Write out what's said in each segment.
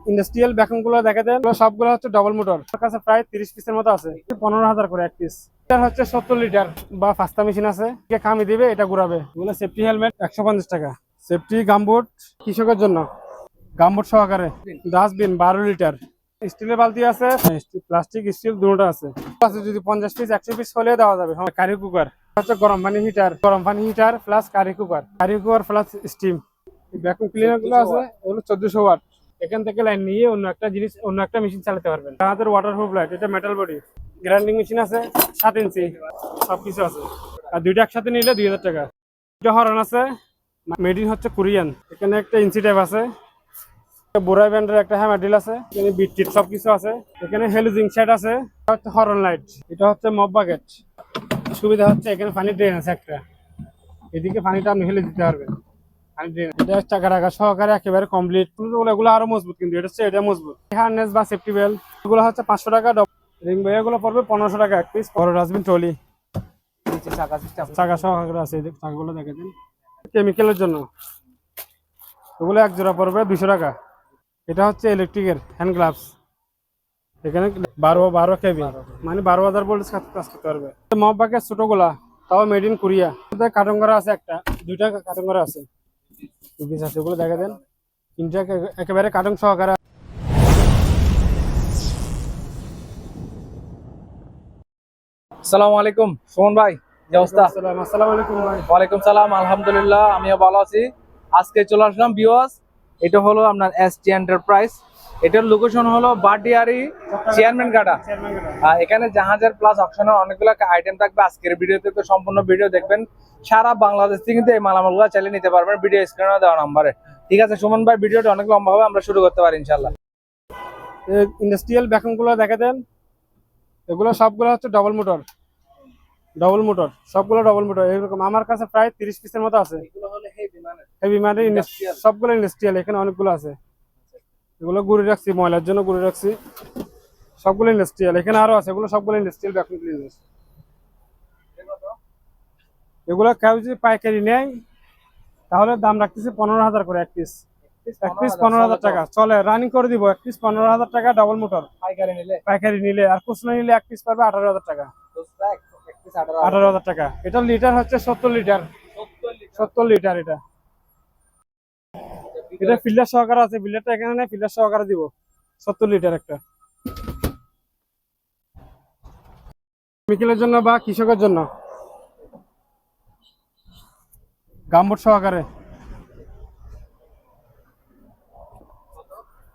Industrial vacuum গুলো দেখা যায়, সবগুলো হচ্ছে ডবল মোটর। আমার কাছে প্রায় 30 পিসের মতো আছে, 15,000 করে এক পিস। এটা হচ্ছে 70 লিটার বা ফাস্তা মেশিন আছে, খামি দিবে, এটা ঘুরাবে। এগুলো সেফটি হেলমেট 150 টাকা। সেফটি গামবুট কৃষকের জন্য, গামবুট সহকারে। Dustbin 12 litre. স্টিলের বালতি আছে, প্লাস্টিক স্টিল দুটো আছে। যদি 50 পিস 100 পিস হলে দেওয়া যাবে। কারি কুকার হচ্ছে গরম পানি heater plus curry cooker plus steam. Vacuum cleaner গুলো আছে, এগুলো 1400 ওয়াট। এখান থেকে লাইন নিয়ে অন্য একটা মেশিন চালাতে পারবেন। আমাদের ওয়াটারপ্রুফ লাইট, এটা মেটাল বডি। গ্রাইন্ডিং মেশিন আছে 7 ইঞ্চি, সবকিছু আছে। আর দুইটা একসাথে নিলে 2000 টাকা। দুটো হরন আছে, মেড ইন হচ্ছে কোরিয়ান। এখানে একটা ইঞ্চি ট্যাপ আছে, বোরাই ব্যান্ডের একটা হ্যামার ড্রিল আছে, এখানে বিট টিট সবকিছু আছে। এখানে হেলুজিং সেট আছে, এটা হচ্ছে হরন লাইট। এটা হচ্ছে মপ বাকেট। সুবিধা হচ্ছে এখানে পানি ড্রেন আছে একটা, এদিকে পানিটা আপনি হেলে দিতে পারবেন। এটা টাকা টাকা সহকারে একেবারে কমপ্লিট। এগুলো আরো মজবুত, কিন্তু এটা মজবুত। হারনেস বা সেফটি বেল্ট এগুলো হচ্ছে 500 টাকা। রিং বই এগুলো পড়বে 1500 টাকা এক পিস। বড় ডাস্টবিন ট্রলি চাকা সহকারে আছে, চাকাগুলো দেখে দিন। কেমিক্যালের জন্য এগুলো এক জোড়া পড়বে 200 টাকা। এটা হচ্ছে ইলেকট্রিকের হ্যান্ড গ্লাভস। এখানে 12 কেবি, মানে 12,000 ভোল্ট কাজ করতে পারবে। মপ বাকেট ছোটগুলা, তাও মেড ইন কোরিয়া। কার্টন করা আছে, দুইটা কার্টন করা আছে। ওগুলো দেখা দেন, তিনটা একেবারে কার্টন সহকারে। আসসালামু আলাইকুম সুমন ভাই, কি অবস্থা? আসসালামু আলাইকুম ভাই। ওয়ালাইকুম সালাম, আলহামদুলিল্লাহ আমিও ভালো আছি। আজকে চলে আসলাম ভিউয়ার্স, এটা হলো আপনার এসটি এন্টারপ্রাইজ। এটার লোকেশন হলো বাটিয়ারি চেয়ারম্যান গাড়া। এখানে জাহাজের প্লাস অকশনের অনেকগুলো আইটেম থাকবে। আজকের ভিডিওতে তো সম্পূর্ণ ভিডিও দেখবেন। সারা বাংলাদেশ থেকে কিন্তু এই মালামালগুলো চালিয়ে নিতে পারবেন ভিডিও স্ক্রিনে দেওয়া নাম্বারে। ঠিক আছে সুমন ভাই, ভিডিওটা অনেক লম্বা হবে, আমরা শুরু করতে পারি ইনশাল্লাহ। ইন্ডাস্ট্রিয়াল ভ্যাকুম গুলো দেখা দেন, এগুলো সবগুলো হচ্ছে সবগুলো ডবল মোটর। এরকম আমার কাছে প্রায় 30 পিসের মতো আছে। হেভি মানে সবগুলো ইন্ডাস্ট্রিয়াল, এখানে অনেকগুলো আছে। এগুলো গুড়ি রাখছি, ময়লার জন্য গুড়ি রাখছি। সবগুলো ইন্ডাস্ট্রিয়াল, এখানে আরো আছে, এগুলো সবগুলো ইন্ডাস্ট্রিয়াল ভ্যাকুম ক্লিনার। এগুলো কেউ যদি পাইকারি নেয় তাহলে দাম রাখতেছি 15,000 করে এক পিস। এক পিস 15,000 টাকা চলে, রানিং করে দিব। এক পিস 15,000 টাকা ডবল মোটর পাইকারি নিলে। আর খুচরা নিলে এক পিস পারবে 18,000 টাকা। 18,000 টাকা। এটা লিটার হচ্ছে 70 লিটার। 70 লিটার এটা। এটা ফিল্টার সহকারে আছে, ফিল্টারটা এখানে নেই, ফিল্টার সহকারে দিব। 70 লিটার একটা। কেমিক্যালের জন্য বা কৃষকের জন্য, গামবুট সহকারে।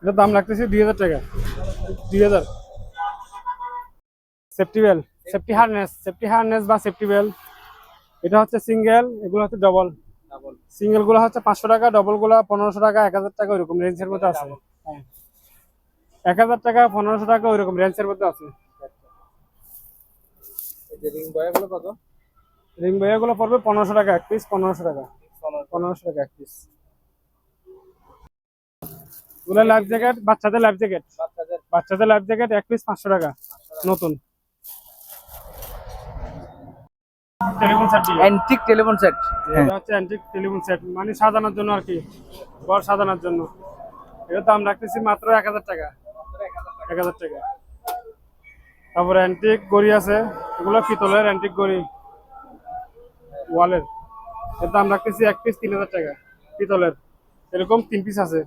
এটার দাম রাখতেছি 2,000 টাকা। 2,000। সেফটি হারনেস বা সেফটি বেল্ট। এটা হচ্ছে সিঙ্গেল, এগুলো হচ্ছে ডবল। সিঙ্গেল গুলো হচ্ছে 500 টাকা, ডবল গুলো 1500 টাকা, 1,000 টাকা, ওইরকম রেঞ্জের মধ্যে আছে। 1,000 টাকা, 1500 টাকা, ওইরকম রেঞ্জের মধ্যে আছে। রিং বইয়া গুলো পড়বে 1500 টাকা এক পিস। 1500 টাকা, 1500 টাকা এক পিস। এগুলো লাইফ জ্যাকেট, বাচ্চাদের লাইফ জ্যাকেট এক পিস 500 টাকা নতুন। Telephone set, antique telephone set. এটা হচ্ছে অ্যান্টিক টেলিফোন সেট, মানে সাজানোর জন্য আর কি, ঘর সাজানোর জন্য। এটা দাম রাখতেছি মাত্র 1,000 টাকা। 1,000 টাকা। তারপরে অ্যান্টিক গড়ি আছে, এগুলো পিতলের অ্যান্টিক গড়ি ওয়ালের। এর দাম রাখতেছি এক পিস 3,000 টাকা পিতলের। এরকম 3 পিস আছে।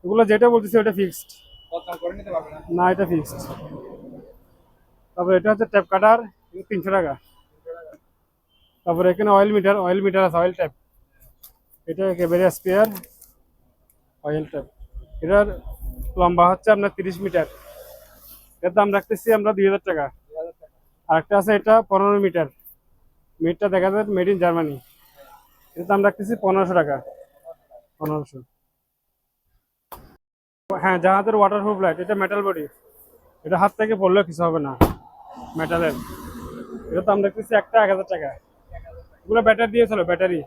এগুলো যেটা বলতেছি ওটা ফিক্সড না, এটা ফিক্সড। তারপরে এটা হচ্ছে ট্যাপ কাটার, 300 টাকা। তারপরে এখানে অয়েল মিটার আছে, অয়েল ট্যাপ। এটা একেবারে স্পেয়ার অয়েল ট্যাপ। এটার লম্বা হচ্ছে আপনার 30 মিটার। এর দাম রাখতেছি আমরা 2,000 টাকা। আরেকটা আছে, এটা 15 মিটার। মিটারটা দেখা যায় মেড ইন জার্মানি। এর দাম রাখতেছি 1500 টাকা। 1500। হ্যাঁ, জাহাজের ওয়াটারপ্রুফ লাইট, এটা মেটাল বডি। এটা হাত থেকে পড়লেও কিছু হবে না, মেটালের। এটা দাম রাখতেছি একটা 1,000 টাকা। এগুলো ব্যাটারি দিয়ে চলো, ব্যাটারি।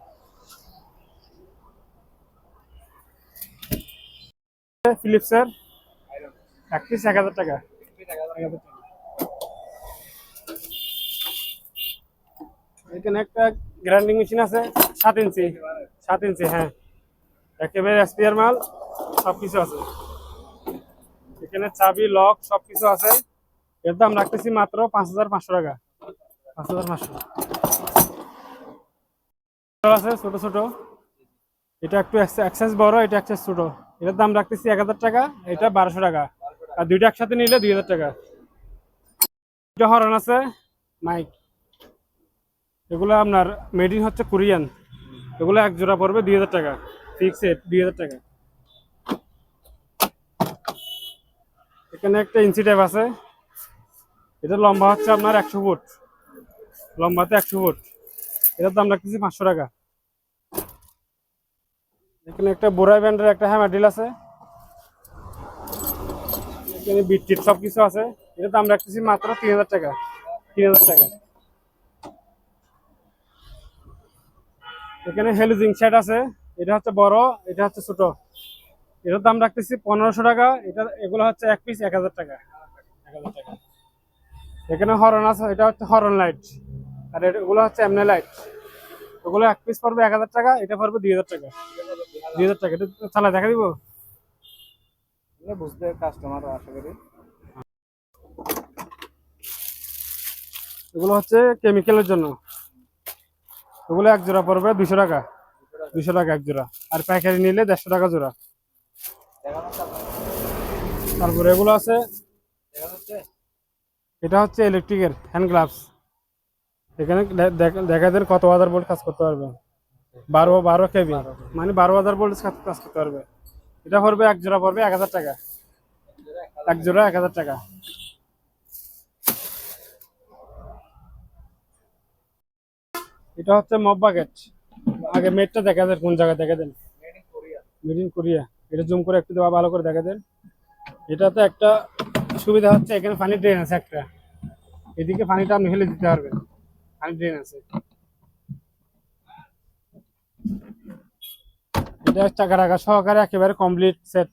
ফিলিপসের এক পিস 1,000 টাকা। 1,000 টাকা। এখানে একটা গ্রাইন্ডিং মেশিন আছে 7 ইঞ্চি। 7 ইঞ্চি, হ্যাঁ। একেবারে এসপিআর মাল, সবকিছু আছে এখানে, চাবি লক সবকিছু আছে। এর দাম রাখতেছি মাত্র 5500 টাকা, 5500 আছে ছোট ছোট। এটা একটু এক্সেস বড়, এটা এক্সেস ছোট। এটার দাম রাখতেছি 1000 টাকা, এটা 1200 টাকা, আর দুইটা একসাথে নিলে 2000 টাকা। এটা হরন আছে মাইক, এগুলো আপনার মেড ইন হচ্ছে কোরিয়ান। এগুলো এক জোড়া পড়বে 2000 টাকা, ফিক্সড 2000 টাকা। এখানে একটা ইঞ্চি ট্যাপ আছে, এটা লম্বা হচ্ছে আপনার 100 ফুট, লম্বাতে 100 ফুট। এটার দাম রাখতেছি 500 টাকা। এখানে একটা বোরাই ব্যান্ডের একটা হ্যামার ডিল আছে, এখানে বিট টিট সবকিছু আছে। এটার দাম রাখতেছি মাত্র 3000 টাকা, 3000 টাকা। এখানে হেলুজিং সেট আছে, এটা হচ্ছে বড়, এটা হচ্ছে ছোট। এটার দাম রাখতেছি 1500 টাকা। এটা এগুলো হচ্ছে এক পিস 1000 টাকা, 1000 টাকা। এখানে হরন আছে, এটা হচ্ছে হরন লাইট, আর এগুলো হচ্ছে এমনি লাইট। ওগুলো এক পিস পড়বে 1000 টাকা, এটা পড়বে 2000 টাকা, 2000 টাকা। এটা চালা দেখা দিব, বুঝতে কাস্টমার আশা করি। এগুলো হচ্ছে কেমিক্যালের জন্য। এগুলো এক জোড়া পড়বে 200 টাকা, 200 টাকা এক জোড়া, আর পাইকারি নিলে 150 টাকা জোড়া। তারপরে এগুলো আছে, এটা হচ্ছে ইলেকট্রিকের হ্যান্ড গ্লাভস। এখানে দেখা দেন কত হাজার ভোল্ট কাজ করতে পারবে, 12 কেবি, মানে 12,000 ভোল্ট কাজ করতে পারবে। এটা পড়বে এক জোড়া পড়বে 1000 টাকা, এক জোড়া 1000 টাকা। এটা হচ্ছে মপ বাকেট। আগে মেটটা দেখা দেন কোন জায়গায়, দেখা দেন মেড ইন কোরিয়া। এটা জুম করে একটু দেওয়া ভালো করে দেখা দেন। এটাতে একটা সুবিধা হচ্ছে এখানে পানি ড্রেন আছে একটা, এদিকে পানিটা আপনি ফেলে দিতে পারবেন, পানি ড্রেন আছে। এটা চাকা টাকা সহকারে একেবারে complete set,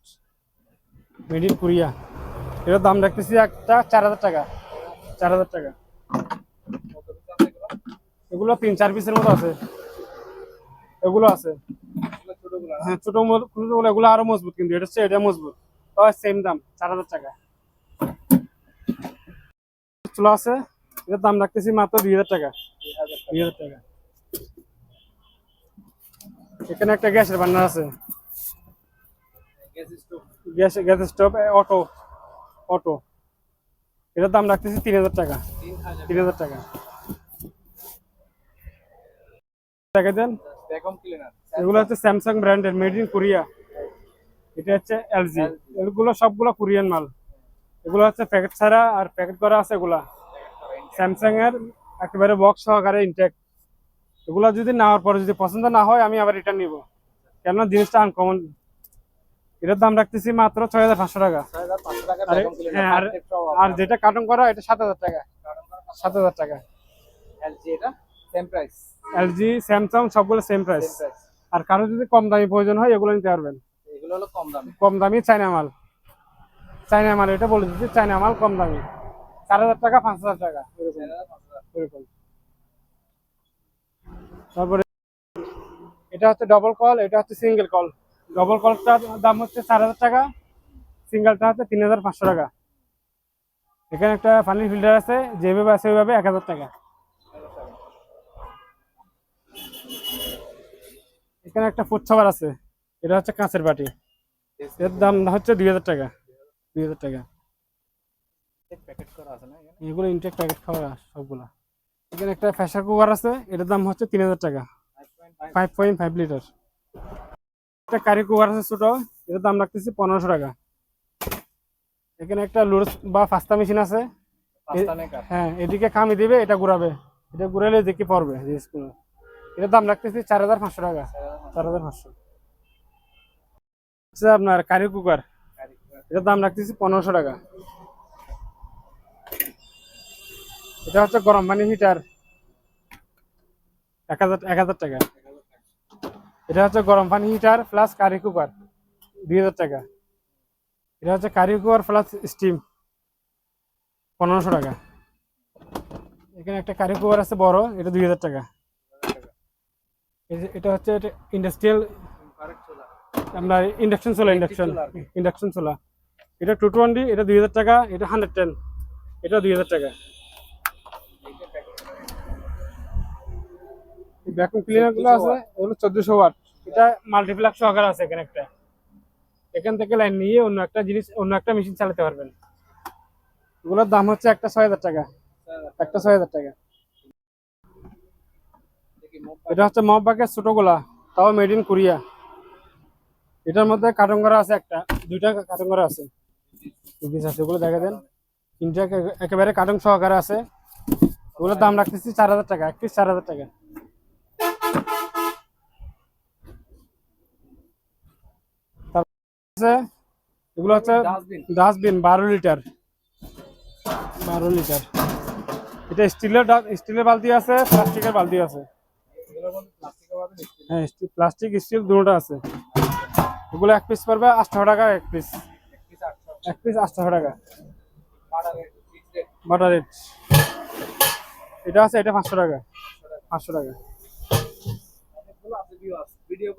made in Korea. এটার দাম রাখতেছি একটা 4000 টাকা, 4000 টাকা। এগুলো 3-4 পিসের মতো আছে, এগুলো আছে। হ্যাঁ ছোট এগুলো আরো মজবুত, কিন্তু এটা হচ্ছে এটা মজবুত, সেম দাম 4000 টাকা। চুলা আছে, এটার দাম রাখতেছি মাত্র 2000 টাকা, 2000 টাকা। এখানে একটা গ্যাসের বার্নার আছে, গ্যাস স্টোভ অটো, অটো। এটার দাম রাখতেছি 3000 টাকা, 3000 টাকা। দেখা দেন এগুলো হচ্ছে স্যামসাং ব্র্যান্ডের, মেড ইন কোরিয়া। এটা হচ্ছে এলজি, এগুলো সবগুলো কোরিয়ান মাল। এগুলো হচ্ছে প্যাকেট ছাড়া, আর প্যাকেট করা আছে এগুলা স্যামসাং এর, একেবারে বক্স সহকারে ইনটেক। এগুলো যদি নেওয়ার পরে যদি পছন্দ না হয় আমি আবার রিটার্ন নিব, কেননা জিনিসটা আনকমন। এটার দাম রাখতেছি মাত্র 6500 টাকা। হ্যাঁ, আর যেটা কার্টন করা এটা 7000 টাকা, 7000 টাকা। এলজি স্যামসাং সবগুলো সেম প্রাইস। আর কারো যদি কম দামি প্রয়োজন হয় এগুলো নিতে পারবেন, এগুলো হলো কম দামি, কম দামি চায়না মাল, চায়না মাল এটা বলে দিচ্ছি, চায়না মাল কম দামি, 4000 টাকা 5000 টাকা এরকম। তারপরে এটা হচ্ছে ডবল কল, এটা হচ্ছে সিঙ্গেল কল। ডবল কলটার দাম হচ্ছে 4000 টাকা, সিঙ্গেলটা হচ্ছে 3500 টাকা। এখানে একটা পানির ফিল্টার আছে, যেভাবে আছে ওইভাবে 1000 টাকা। এখানে একটা ফুড সাবার আছে, এটা হচ্ছে কাঁচের বাটি, এর দাম হচ্ছে 2000 টাকা, 2000 টাকা। প্যাকেট করা আছে না এখানে? এগুলো ইনটেক প্যাকেট খাওয়া সবগুলা। এখানে একটা প্রেসার কুকার আছে, এটার দাম হচ্ছে 3000 টাকা, 5.5 লিটার। একটা কারি কুকার আছে ছোট, এটার দাম রাখতেছি 1500 টাকা। এখানে একটা লুডস বা পাস্তা মেশিন আছে, হ্যাঁ এদিকে কামি দিবে, এটা ঘুরাবে, এটা ঘুরালে দেখি পড়বে জিনিসগুলো। এটার দাম রাখতেছি 4500 টাকা, 4500। আচ্ছা আপনার কারি কুকার, এটার দাম রাখতেছি 1500 টাকা। এটা হচ্ছে গরম পানি হিটার, 1000 টাকা। এটা হচ্ছে গরম পানি হিটার প্লাস কারি কুকার, 2000 টাকা। এটা হচ্ছে কারি কুকার প্লাস স্টিম, 1500 টাকা। এখানে একটা কারি কুকার আছে বড়, এটা 2000 টাকা। এটা হচ্ছে ইন্ডাস্ট্রিয়াল আপনার ইন্ডাকশন চুলা, ইন্ডাকশন চুলা। এটা 220, এটা 2000 টাকা, এটা 110, এটা 2000 টাকা। ভ্যাকুয়াম ক্লিনার গুলো আছে এগুলো 1400 ওয়াট। এটা মাল্টিপ্লাক সহকারে আছে এখানে একটা। এখান থেকে লাইন নিয়ে অন্য একটা জিনিস, অন্য একটা মেশিন চালাতে পারবেন। এগুলোর দাম হচ্ছে একটা 6000 টাকা, একটা 6000 টাকা। এটা হচ্ছে মপ বাকের ছোটগুলা, তাও মেড ইন কোরিয়া। এটার মধ্যে কার্টন করা আছে একটা, দুইটা কার্টন করা আছে, পিস আছে। ওগুলো দেখা দেন, তিনটা একেবারে কার্টন সহকারে আছে। ওগুলোর দাম রাখতেছি 4000 টাকা, এক পিস 4000 টাকা। এগুলো হচ্ছে ডাস্টবিন 12 লিটার, 12 লিটার। এটা স্টিলের বালতি আছে, প্লাস্টিকের বালতি আছে। হ্যাঁ, প্লাস্টিক স্টিল দুটোটা আছে। এগুলো এক পিস পড়বে 800 টাকা, এক পিস 800 টাকা বাটার রেট। এটা আছে, এটা 500 টাকা, 500 টাকা।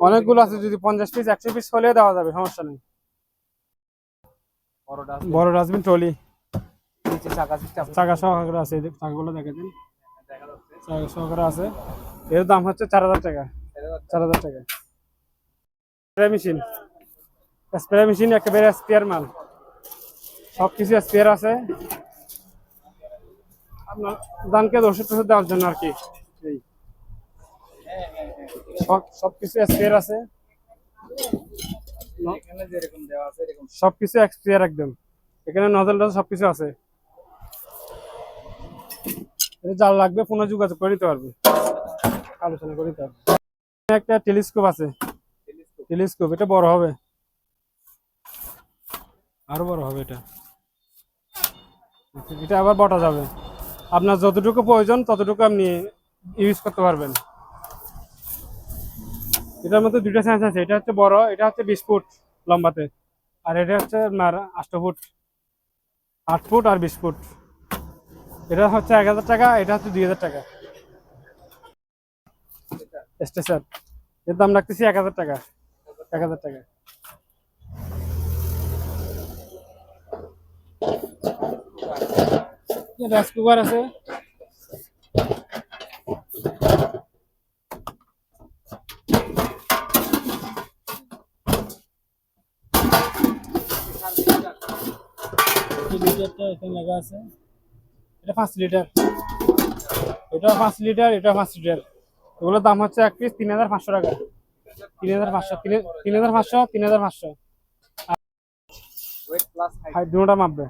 অনেকগুলো আছে, যদি 50 পিস 100 পিস হলে দেওয়া যাবে, সমস্যা নেই। বড় ডাস্টবিন ট্রলি, চাকা সহকারে আছে। চাকাগুলো দেখে দিন, চাকা সহকারে আছে। এর দাম হচ্ছে 4000 টাকা, 4000 টাকা। স্প্রে মেশিন একেবারে স্পেয়ার মাল, সবকিছু স্পেয়ার আছে। আপনার দানকে ওষুধ টষুধ দেওয়ার জন্য আর কি। এই সবকিছু স্পেয়ার আছে, সবকিছু এক্সপিয়ার একদম। এখানে নজল টজল সবকিছু আছে। যার লাগবে ফোনে যোগাযোগ করে নিতে পারবে, আলোচনা করে নিতে পারবে। একটা টেলিস্কোপ আছে, টেলিস্কোপ। এটা বড় হবে, আরো বড় হবে এটা। এটা আবার বটা যাবে, আপনার যতটুকু প্রয়োজন ততটুকু আপনি ইউজ করতে পারবেন। এটার মধ্যে দুইটা সাইজ আছে, এটা হচ্ছে বড়, এটা হচ্ছে 20 ফুট লম্বাতে, আর এটা হচ্ছে আপনার 8 ফুট, 8 ফুট আর 20 ফুট। এটা হচ্ছে 1000 টাকা, এটা হচ্ছে 2000 টাকা। স্টেশন এর দাম রাখতেছি 1000 টাকা, 1000 টাকা। রাইস কুকার আছে, লিটারটা এখানে লেখা আছে। এটা 5 লিটার, এটা 5 লিটার, এটা 5 লিটার। এগুলোর দাম হচ্ছে এক পিস 3500 টাকা, 3500, 3500, 3500। হাইট দুটোটা মাপবে।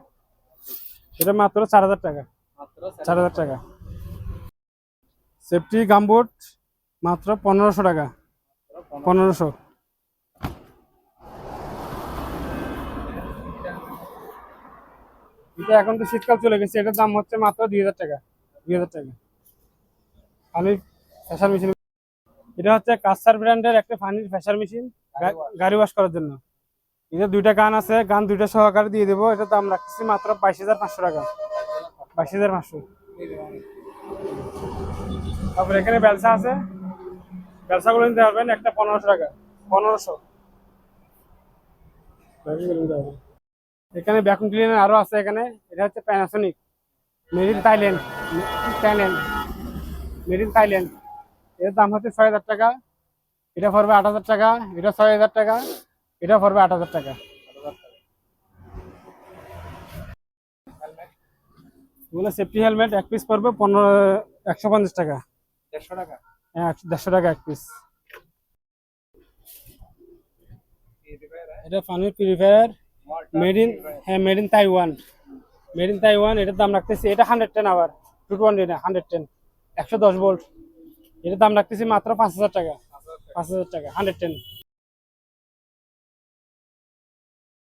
এটা মাত্র 4000 টাকা, 4000 টাকা। সেফটি গামবুট মাত্র 1500 টাকা, 1500। এটা এখন তো শীতকাল চলে গেছে, এটার দাম হচ্ছে মাত্র 2000 টাকা, 2000 টাকা। পানির ফ্যাশার মেশিন, এটা হচ্ছে কাসার ব্র্যান্ডের একটা পানির ফ্যাশার মেশিন, গাড়ি ওয়াশ করার জন্য। এটা দুইটা গান আছে, গান দুইটা সহকারে দিয়ে দেবো। এটার দাম রাখতেছি মাত্র 22500 টাকা, 22500। তারপর এখানে বেলসা আছে, বেলসাগুলো নিতে পারবেন একটা 1500 টাকা, 1500। এখানে ভ্যাকুয়াম ক্লিনার আরো আছে এখানে। এটা হচ্ছে Panasonic, made in Thailand, made in Thailand. এর দাম হচ্ছে 6000 টাকা, এটা পড়বে 8000 টাকা, এটা 6000 টাকা, এটা পড়বে 8000 টাকা। এগুলো সেফটি হেলমেট এক পিস পড়বে 150 টাকা, 150 টাকা। হ্যাঁ, 150 টাকা এক পিস। এটা পানির পিউরিফায়ার, মেড ইন, হ্যাঁ made in Taiwan, made in Taiwan. এটার দাম রাখতেছি, এটা 110 আবার 220 না, 110, 110 ভোল্ট। এটার দাম রাখতেছি মাত্র 5000 টাকা, 5000 টাকা, 110।